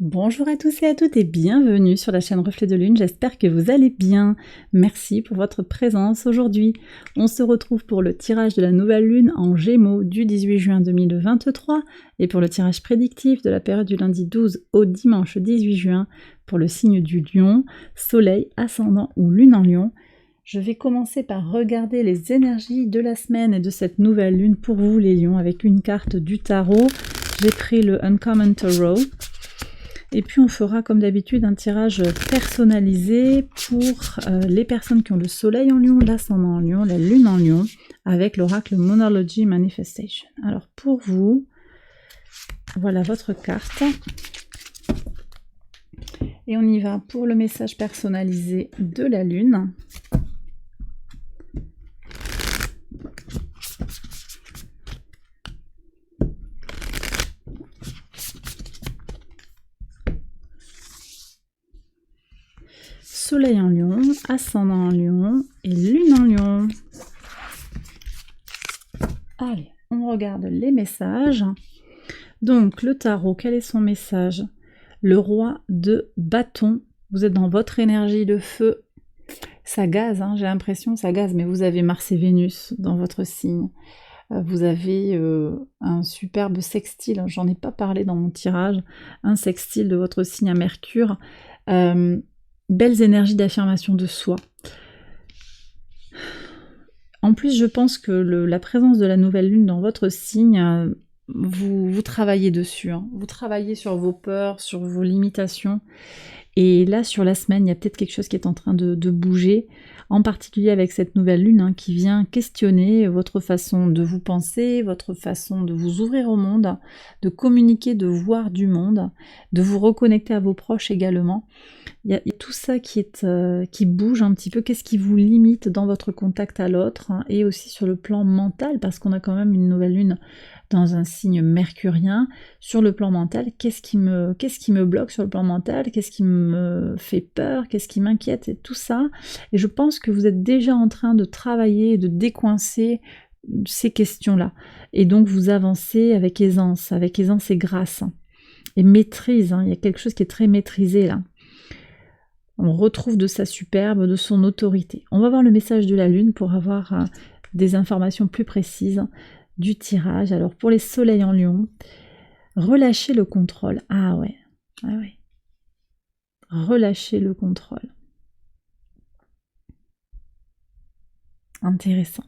Bonjour à tous et à toutes et bienvenue sur la chaîne Reflet de Lune, j'espère que vous allez bien. Merci pour votre présence aujourd'hui. On se retrouve pour le tirage de la nouvelle lune en Gémeaux du 18 juin 2023 et pour le tirage prédictif de la période du lundi 12 au dimanche 18 juin pour le signe du Lion, Soleil, Ascendant ou Lune en Lion. Je vais commencer par regarder les énergies de la semaine et de cette nouvelle lune pour vous les lions avec une carte du tarot. J'ai pris le Uncommon Tarot. Et puis on fera comme d'habitude un tirage personnalisé pour les personnes qui ont le soleil en lion, l'ascendant en lion, la lune en lion, avec l'oracle Monology Manifestation. Alors pour vous, voilà votre carte. Et on y va pour le message personnalisé de la lune. Soleil en lion, ascendant en lion et lune en lion. Allez, on regarde les messages. Donc, le tarot, quel est son message? Le roi de bâton. Vous êtes dans votre énergie de feu. Ça gaze, hein, j'ai l'impression, ça gaze, mais vous avez Mars et Vénus dans votre signe. Vous avez un superbe sextile, j'en ai pas parlé dans mon tirage, un sextile de votre signe à Mercure. Belles énergies d'affirmation de soi. En plus, je pense que la présence de la nouvelle lune dans votre signe, vous travaillez dessus. Hein. Vous travaillez sur vos peurs, sur vos limitations. Et là, sur la semaine, il y a peut-être quelque chose qui est en train de bouger, en particulier avec cette nouvelle lune hein, qui vient questionner votre façon de vous penser, votre façon de vous ouvrir au monde, de communiquer, de voir du monde, de vous reconnecter à vos proches également. Il y a tout ça qui bouge un petit peu. Qu'est-ce qui vous limite dans votre contact à l'autre hein, et aussi sur le plan mental, parce qu'on a quand même une nouvelle lune dans un signe mercurien. Sur le plan mental, qu'est-ce qui me bloque sur le plan mental? Qu'est-ce qui me fait peur? Qu'est-ce qui m'inquiète? Et tout ça. Et je pense que vous êtes déjà en train de travailler et de décoincer ces questions-là. Et donc vous avancez avec aisance et grâce. Et maîtrise, hein. Il y a quelque chose qui est très maîtrisé là. On retrouve de sa superbe, de son autorité. On va voir le message de la lune pour avoir des informations plus précises du tirage. Alors pour les soleils en lion, relâchez le contrôle. Ah ouais. Relâchez le contrôle. Intéressant.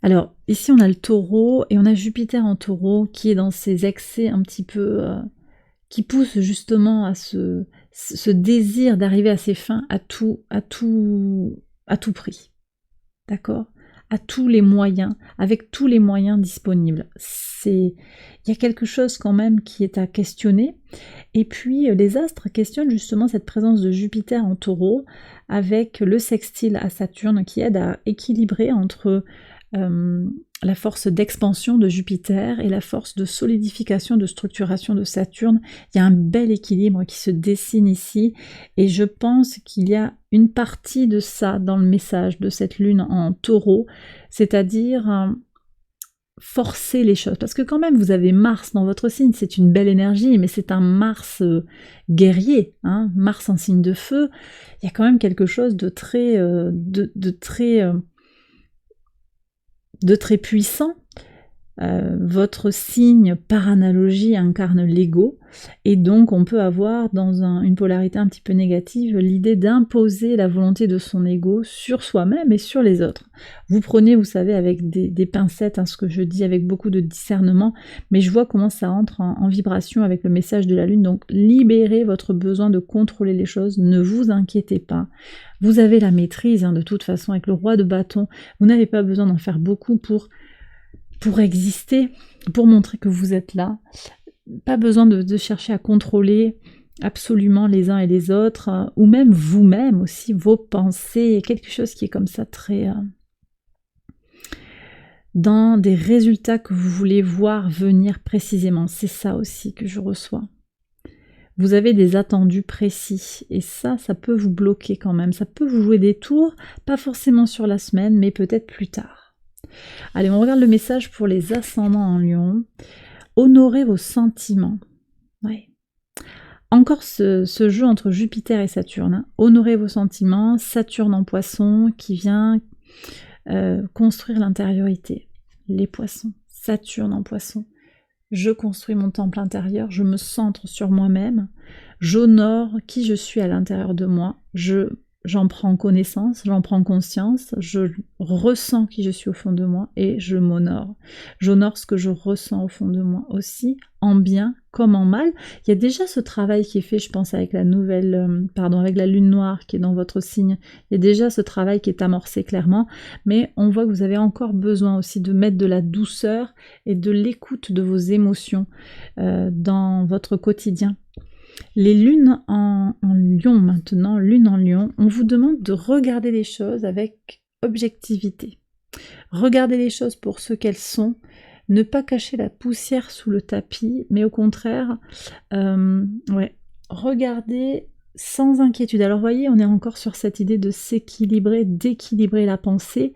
Alors ici on a le taureau et on a Jupiter en taureau qui est dans ses excès un petit peu... qui pousse justement à ce désir d'arriver à ses fins à tout prix. D'accord? À tous les moyens, avec tous les moyens disponibles. Il y a quelque chose quand même qui est à questionner. Et puis les astres questionnent justement cette présence de Jupiter en taureau avec le sextile à Saturne qui aide à équilibrer entre la force d'expansion de Jupiter et la force de solidification, de structuration de Saturne. Il y a un bel équilibre qui se dessine ici et je pense qu'il y a une partie de ça dans le message de cette lune en taureau, c'est-à-dire forcer les choses, parce que quand même vous avez Mars dans votre signe, c'est une belle énergie, mais c'est un Mars guerrier, hein, Mars en signe de feu, il y a quand même quelque chose de très puissant. Votre signe par analogie incarne l'ego et donc on peut avoir dans une polarité un petit peu négative l'idée d'imposer la volonté de son ego sur soi-même et sur les autres. Vous prenez, vous savez, avec des pincettes, hein, ce que je dis avec beaucoup de discernement, mais je vois comment ça entre en vibration avec le message de la lune, donc libérez votre besoin de contrôler les choses, ne vous inquiétez pas. Vous avez la maîtrise, hein, de toute façon, avec le roi de bâton, vous n'avez pas besoin d'en faire beaucoup pour exister, pour montrer que vous êtes là. Pas besoin de chercher à contrôler absolument les uns et les autres, ou même vous-même aussi, vos pensées, quelque chose qui est comme ça très... dans des résultats que vous voulez voir venir précisément. C'est ça aussi que je reçois. Vous avez des attendus précis, et ça peut vous bloquer quand même. Ça peut vous jouer des tours, pas forcément sur la semaine, mais peut-être plus tard. Allez, on regarde le message pour les ascendants en lion. Honorez vos sentiments. Ouais. Encore ce jeu entre Jupiter et Saturne. Hein. Honorez vos sentiments, Saturne en poisson qui vient construire l'intériorité. Les poissons, Saturne en poisson. Je construis mon temple intérieur, je me centre sur moi-même, j'honore qui je suis à l'intérieur de moi, j'en prends connaissance, j'en prends conscience, je ressens qui je suis au fond de moi et je m'honore. J'honore ce que je ressens au fond de moi aussi, en bien comme en mal. Il y a déjà ce travail qui est fait, je pense, avec la avec la lune noire qui est dans votre signe. Il y a déjà ce travail qui est amorcé clairement, mais on voit que vous avez encore besoin aussi de mettre de la douceur et de l'écoute de vos émotions dans votre quotidien. Les lunes en lion maintenant, lune en lion, on vous demande de regarder les choses avec objectivité. Regardez les choses pour ce qu'elles sont, ne pas cacher la poussière sous le tapis, mais au contraire, regardez sans inquiétude. Alors voyez, on est encore sur cette idée de s'équilibrer, d'équilibrer la pensée.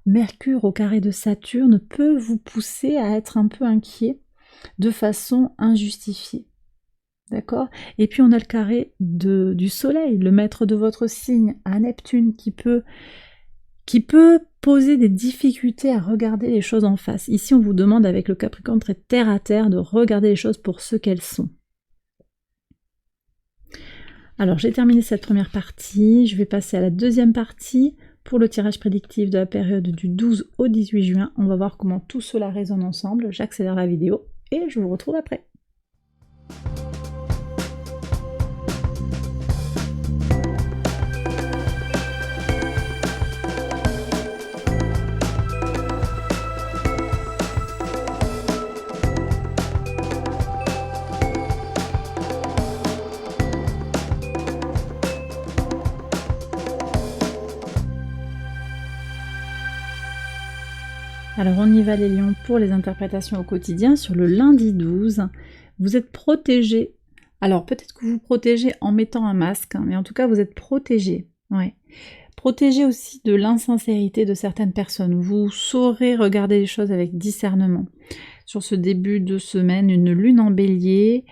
Mercure au carré de Saturne peut vous pousser à être un peu inquiet de façon injustifiée. D'accord ? Et puis on a le carré du soleil, le maître de votre signe, à Neptune, qui peut poser des difficultés à regarder les choses en face. Ici, on vous demande, avec le Capricorne très terre à terre, de regarder les choses pour ce qu'elles sont. Alors, j'ai terminé cette première partie. Je vais passer à la deuxième partie pour le tirage prédictif de la période du 12 au 18 juin. On va voir comment tout cela résonne ensemble. J'accélère la vidéo et je vous retrouve après. Alors on y va les lions pour les interprétations au quotidien sur le lundi 12. Vous êtes protégés. Alors peut-être que vous vous protégez en mettant un masque, hein, mais en tout cas vous êtes protégés. Ouais. Protégés aussi de l'insincérité de certaines personnes. Vous saurez regarder les choses avec discernement. Sur ce début de semaine, une lune en bélier,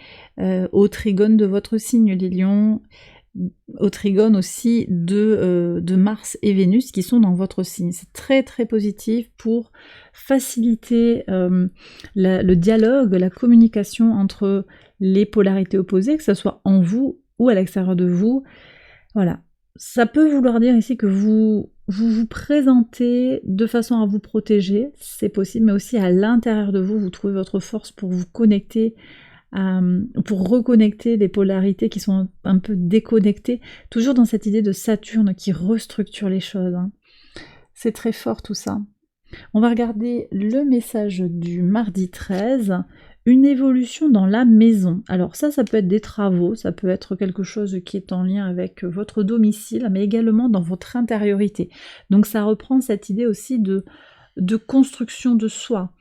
au trigone de votre signe les lions, au trigone aussi de Mars et Vénus qui sont dans votre signe. C'est très très positif pour faciliter le dialogue, la communication entre les polarités opposées, que ce soit en vous ou à l'extérieur de vous. Voilà. Ça peut vouloir dire ici que vous présentez de façon à vous protéger, c'est possible, mais aussi à l'intérieur de vous, vous trouvez votre force pour vous connecter, pour reconnecter des polarités qui sont un peu déconnectées, toujours dans cette idée de Saturne qui restructure les choses. Hein. C'est très fort tout ça. On va regarder le message du mardi 13, une évolution dans la maison. Alors ça peut être des travaux, ça peut être quelque chose qui est en lien avec votre domicile, mais également dans votre intériorité. Donc ça reprend cette idée aussi de construction de soi.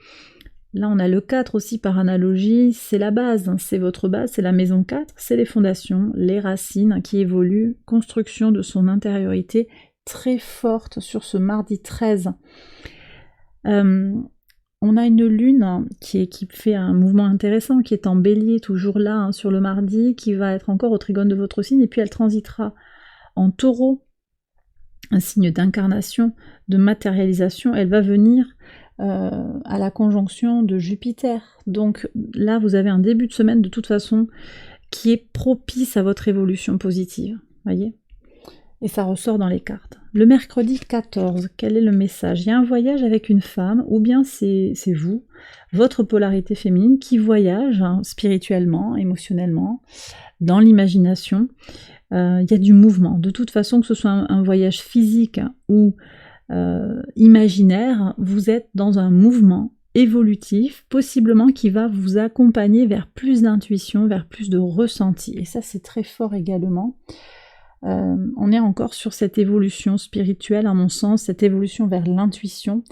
Là, on a le 4 aussi par analogie, c'est la base, hein, c'est votre base, c'est la maison 4, c'est les fondations, les racines qui évoluent, construction de son intériorité très forte sur ce mardi 13. On a une lune qui fait un mouvement intéressant, qui est en bélier, toujours là, hein, sur le mardi, qui va être encore au trigone de votre signe, et puis elle transitera en taureau, un signe d'incarnation, de matérialisation, elle va venir à la conjonction de Jupiter. Donc là, vous avez un début de semaine de toute façon qui est propice à votre évolution positive, voyez ? Et ça ressort dans les cartes. Le mercredi 14, quel est le message ? Il y a un voyage avec une femme, ou bien c'est vous, votre polarité féminine, qui voyage hein, spirituellement, émotionnellement, dans l'imagination. Il y a du mouvement. De toute façon, que ce soit un voyage physique ou imaginaire, vous êtes dans un mouvement évolutif, possiblement qui va vous accompagner vers plus d'intuition, vers plus de ressenti. Et ça, c'est très fort également. On est encore sur cette évolution spirituelle, à mon sens, cette évolution vers l'intuition.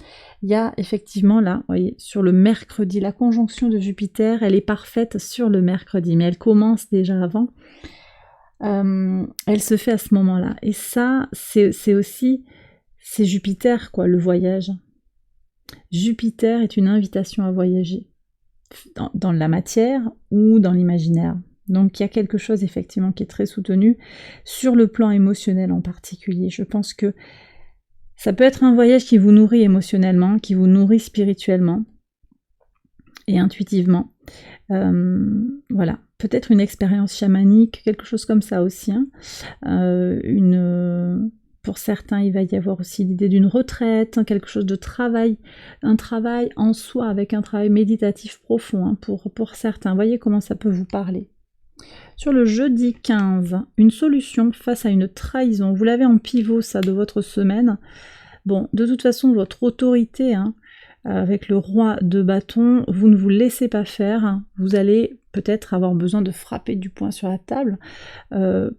Il y a effectivement là, vous voyez, sur le mercredi, la conjonction de Jupiter, elle est parfaite sur le mercredi, mais elle commence déjà avant. Elle se fait à ce moment-là. Et ça, c'est aussi, c'est Jupiter, quoi, le voyage. Jupiter est une invitation à voyager, dans la matière ou dans l'imaginaire. Donc il y a quelque chose effectivement qui est très soutenu sur le plan émotionnel en particulier. Je pense que ça peut être un voyage qui vous nourrit émotionnellement, qui vous nourrit spirituellement et intuitivement. Voilà, peut-être une expérience chamanique, quelque chose comme ça aussi. Hein. Pour certains, il va y avoir aussi l'idée d'une retraite, hein, quelque chose de travail, un travail en soi avec un travail méditatif profond hein, pour certains. Voyez comment ça peut vous parler. Sur le jeudi 15, une solution face à une trahison. Vous l'avez en pivot ça de votre semaine. Bon, de toute façon, votre autorité, hein, avec le roi de bâton, vous ne vous laissez pas faire, vous allez peut-être avoir besoin de frapper du poing sur la table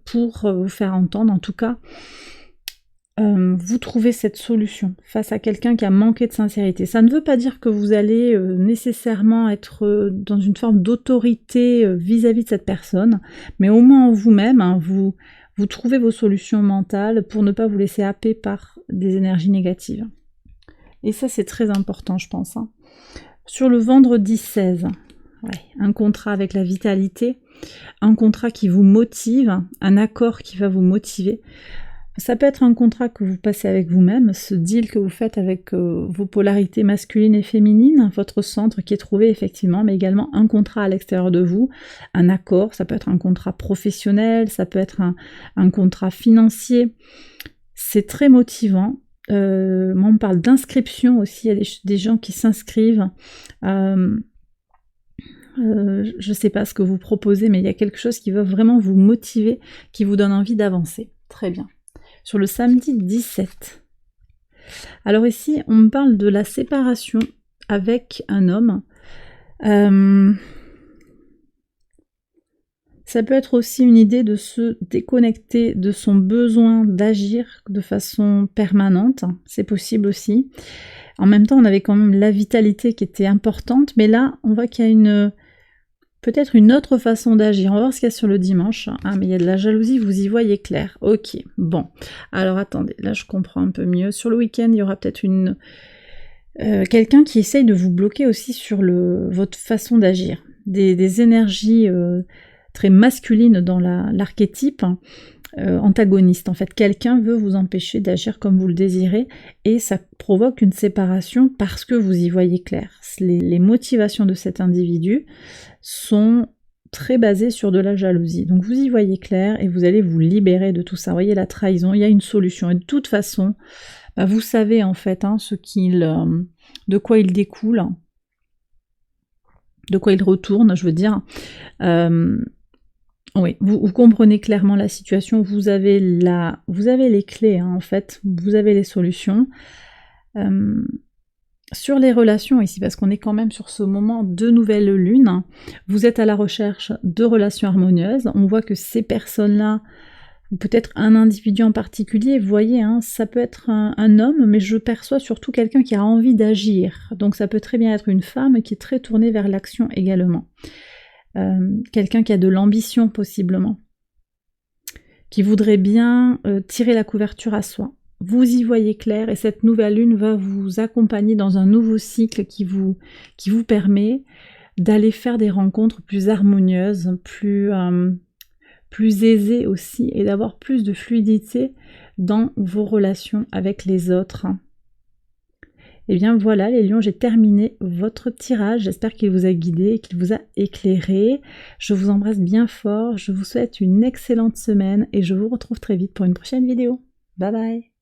pour vous faire entendre, en tout cas, vous trouvez cette solution face à quelqu'un qui a manqué de sincérité. Ça ne veut pas dire que vous allez nécessairement être dans une forme d'autorité vis-à-vis de cette personne, mais au moins en vous-même, hein, vous trouvez vos solutions mentales pour ne pas vous laisser happer par des énergies négatives. Et ça, c'est très important, je pense. Hein. Sur le vendredi 16, ouais, un contrat avec la vitalité, un contrat qui vous motive, un accord qui va vous motiver. Ça peut être un contrat que vous passez avec vous-même, ce deal que vous faites avec vos polarités masculines et féminines, votre centre qui est trouvé effectivement, mais également un contrat à l'extérieur de vous, un accord, ça peut être un contrat professionnel, ça peut être un contrat financier. C'est très motivant. Moi, on me parle d'inscription aussi, il y a des gens qui s'inscrivent. Je ne sais pas ce que vous proposez, mais il y a quelque chose qui va vraiment vous motiver, qui vous donne envie d'avancer. Très bien. Sur le samedi 17. Alors ici, on me parle de la séparation avec un homme. Ça peut être aussi une idée de se déconnecter de son besoin d'agir de façon permanente, c'est possible aussi. En même temps, on avait quand même la vitalité qui était importante, mais là, on voit qu'il y a peut-être une autre façon d'agir. On va voir ce qu'il y a sur le dimanche. Ah, mais il y a de la jalousie, vous y voyez clair. Ok, bon. Alors attendez, là je comprends un peu mieux. Sur le week-end, il y aura peut-être quelqu'un qui essaye de vous bloquer aussi sur votre façon d'agir. Des énergies très masculines dans l'archétype antagoniste. En fait, quelqu'un veut vous empêcher d'agir comme vous le désirez et ça provoque une séparation parce que vous y voyez clair. Les motivations de cet individu sont très basées sur de la jalousie. Donc vous y voyez clair et vous allez vous libérer de tout ça. Vous voyez la trahison, il y a une solution. Et de toute façon, vous savez en fait hein, de quoi il découle, de quoi il retourne, je veux dire. Oui, vous comprenez clairement la situation, vous avez les clés hein, en fait, vous avez les solutions. Sur les relations ici, parce qu'on est quand même sur ce moment de nouvelle lune, vous êtes à la recherche de relations harmonieuses, on voit que ces personnes-là, ou peut-être un individu en particulier, vous voyez, hein, ça peut être un homme, mais je perçois surtout quelqu'un qui a envie d'agir, donc ça peut très bien être une femme qui est très tournée vers l'action également. Quelqu'un qui a de l'ambition possiblement, qui voudrait bien tirer la couverture à soi. Vous y voyez clair et cette nouvelle lune va vous accompagner dans un nouveau cycle qui vous permet d'aller faire des rencontres plus harmonieuses, plus aisées aussi et d'avoir plus de fluidité dans vos relations avec les autres. Et bien voilà les lions, j'ai terminé votre tirage, j'espère qu'il vous a guidé, qu'il vous a éclairé. Je vous embrasse bien fort, je vous souhaite une excellente semaine et je vous retrouve très vite pour une prochaine vidéo. Bye bye.